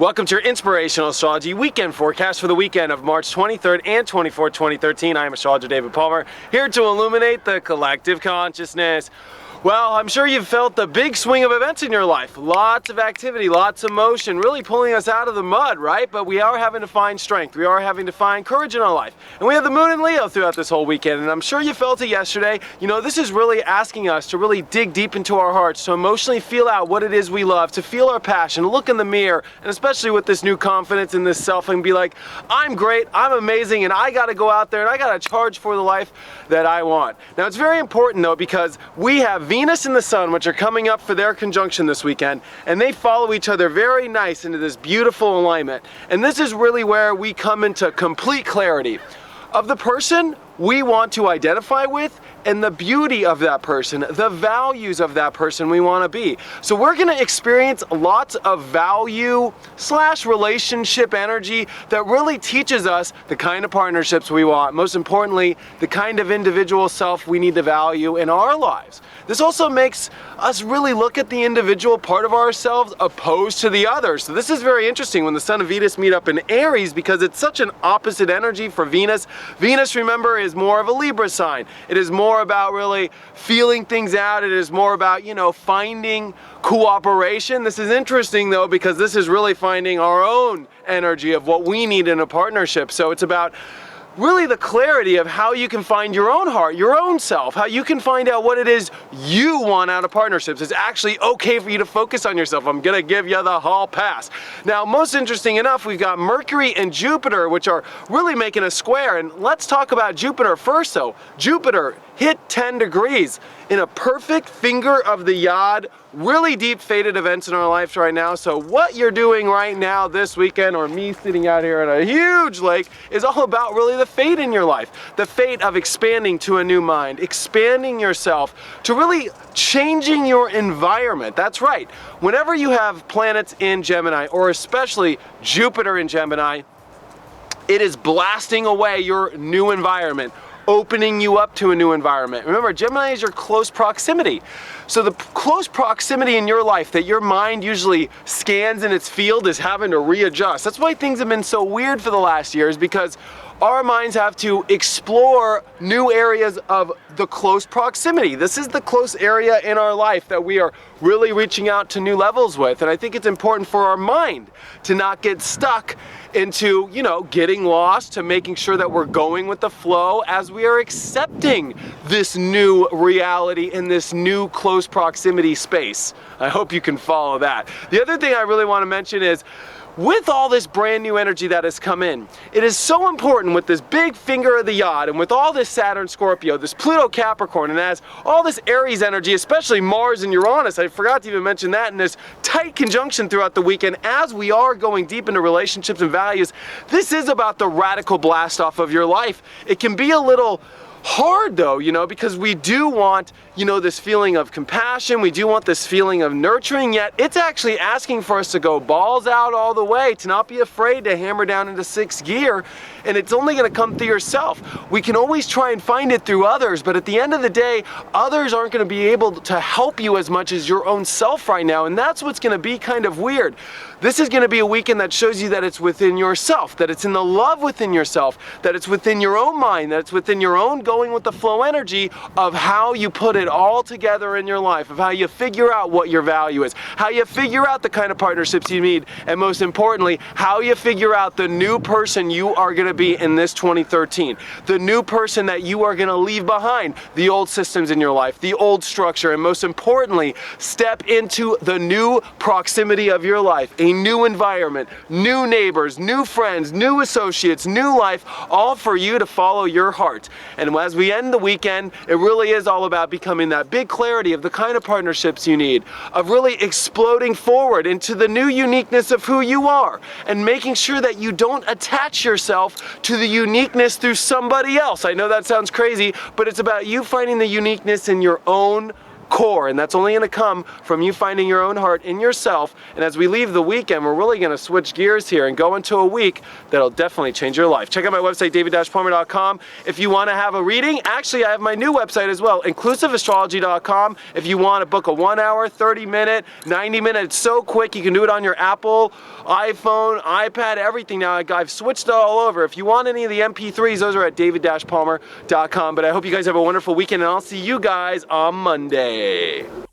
Welcome to your Inspirational Astrology Weekend Forecast for the weekend of March 23rd and 24th, 2013. I am Astrologer David Palmer, here to illuminate the collective consciousness. Well, I'm sure you've felt the big swing of events in your life. Lots of activity, lots of motion, really pulling us out of the mud, right? But we are having to find strength. We are having to find courage in our life. And we have the moon in Leo throughout this whole weekend. And I'm sure you felt it yesterday. You know, this is really asking us to really dig deep into our hearts, to emotionally feel out what it is we love, to feel our passion, look in the mirror, and especially with this new confidence in this self, and be like, I'm great, I'm amazing, and I gotta go out there and I gotta charge for the life that I want. Now, it's very important though, because we have Venus and the Sun, which are coming up for their conjunction this weekend, and they follow each other very nice into this beautiful alignment. And this is really where we come into complete clarity of the person we want to identify with and the beauty of that person, the values of that person we want to be. So we're going to experience lots of value / relationship energy that really teaches us the kind of partnerships we want. Most importantly, the kind of individual self we need to value in our lives. This also makes us really look at the individual part of ourselves opposed to the other. So this is very interesting when the Sun and Venus meet up in Aries, because it's such an opposite energy for Venus. Venus, remember, is more of a Libra sign. It is more about really feeling things out. It is more about, you know, finding cooperation. This is interesting though, because this is really finding our own energy of what we need in a partnership. So it's about really the clarity of how you can find your own heart, your own self, how you can find out what it is you want out of partnerships. It's actually okay for you to focus on yourself. I'm gonna give you the hall pass. Now, most interesting enough, we've got Mercury and Jupiter, which are really making a square. And let's talk about Jupiter first though. Jupiter hit 10 degrees in a perfect finger of the yod, really deep fated events in our lives right now. So what you're doing right now this weekend, or me sitting out here at a huge lake, is all about really the fate in your life. The fate of expanding to a new mind, expanding yourself, to really changing your environment. That's right. Whenever you have planets in Gemini, or especially Jupiter in Gemini, it is blasting away your new environment, opening you up to a new environment. Remember, Gemini is your close proximity. So the close proximity in your life that your mind usually scans in its field is having to readjust. That's why things have been so weird for the last years, because our minds have to explore new areas of the close proximity. This is the close area in our life that we are really reaching out to new levels with. And I think it's important for our mind to not get stuck into, you know, getting lost, to making sure that we're going with the flow as we are accepting this new reality in this new close proximity space. I hope you can follow that. The other thing I really want to mention is, with all this brand new energy that has come in, it is so important with this big finger of the yod, and with all this Saturn Scorpio, this Pluto Capricorn, and as all this Aries energy, especially Mars and Uranus, I forgot to even mention that, in this tight conjunction throughout the weekend, as we are going deep into relationships and values, this is about the radical blast off of your life. It can be a little hard though, you know, because we do want, you know, this feeling of compassion, we do want this feeling of nurturing, yet it's actually asking for us to go balls out all the way, to not be afraid to hammer down into 6th gear, and it's only going to come through yourself. We can always try and find it through others, but at the end of the day, others aren't going to be able to help you as much as your own self right now, and that's what's going to be kind of weird. This is going to be a weekend that shows you that it's within yourself, that it's in the love within yourself, that it's within your own mind, that it's within your own going with the flow energy of how you put it all together in your life, of how you figure out what your value is, how you figure out the kind of partnerships you need, and most importantly, how you figure out the new person you are going to be in this 2013, the new person that you are going to leave behind the old systems in your life, the old structure, and most importantly, step into the new proximity of your life, a new environment, new neighbors, new friends, new associates, new life, all for you to follow your heart. And as we end the weekend, it really is all about becoming that big clarity of the kind of partnerships you need, of really exploding forward into the new uniqueness of who you are, and making sure that you don't attach yourself to the uniqueness through somebody else. I know that sounds crazy, but it's about you finding the uniqueness in your own core, and that's only going to come from you finding your own heart in yourself. And as we leave the weekend, we're really going to switch gears here and go into a week that'll definitely change your life. Check out my website, david-palmer.com. If you want to have a reading, actually I have my new website as well, inclusiveastrology.com. If you want to book a 1 hour, 30-minute, 90-minute, it's so quick, you can do it on your Apple, iPhone, iPad, everything now. I've switched it all over. If you want any of the MP3s, those are at david-palmer.com. But I hope you guys have a wonderful weekend, and I'll see you guys on Monday.